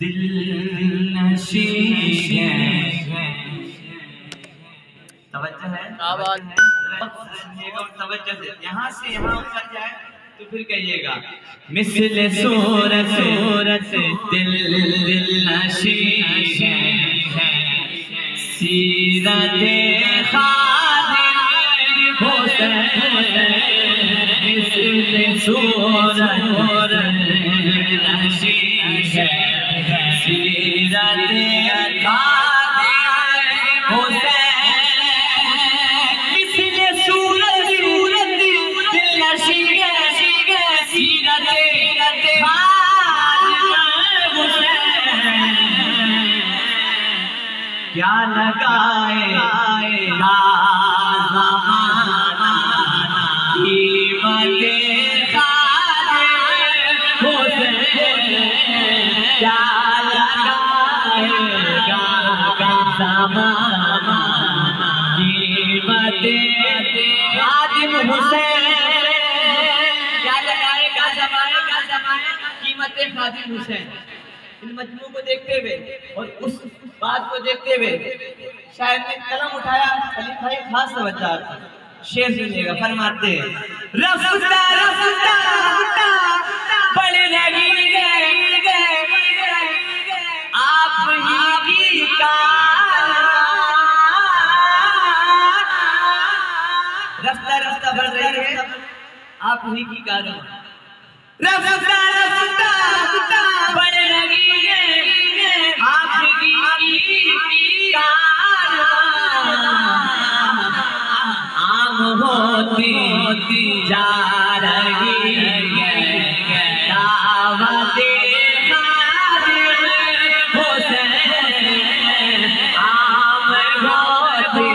दिल नशी है। तवज्जो है, तवज्जो से यहाँ से यहाँ ऊपर जाए तो फिर कहिएगा मिस्ल सूरत सूरत दिल दिल नशी है। सीरत खादिम हुसैन मिस्ल सूरत नशी है। सीरत खादिम हुसैन मिस्ल सूरत सूरत दिल नशी है। सीरत खादिम हुसैन क्या लगाएगा ज़माना कीमत खादिम हुसैन। क्या लगाएगा ज़माना कीमत खादिम हुसैन। क्या लगाएगा ज़माना कीमत खादिम हुसैन। इन मजमू को देखते हुए और उस बात को देखते हुए शायर ने कलम उठाया। खलीफा खास तवज्जो शेर सुनिएगा। फरमाते हैं रफ्ता रफ्ता बढ़ रही है आप ही की रफ्ता रफ्ता बढ़ रही है आप ही की कारों। रफ्ता रफ्ता बढ़ रही है आपकी आम होती जा रही है दावत खादिम हुसैन। आम होती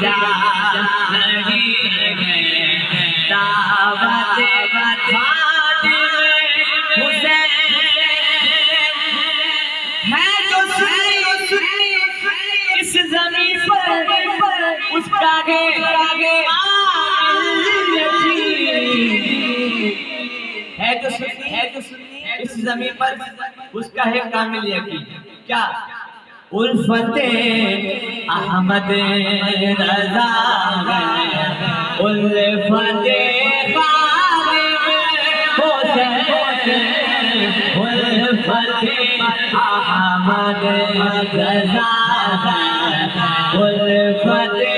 जा रही है दावत खादिम हुसैन। है जो सुन्नी इस ज़मीन पर उसका है जो सुन्नी इस ज़मीन पर उसका है कामिल यकीन। क्या उल्फते अहमद रज़ा है उल्फते उल्फते अहमद रज़ा है उल्फते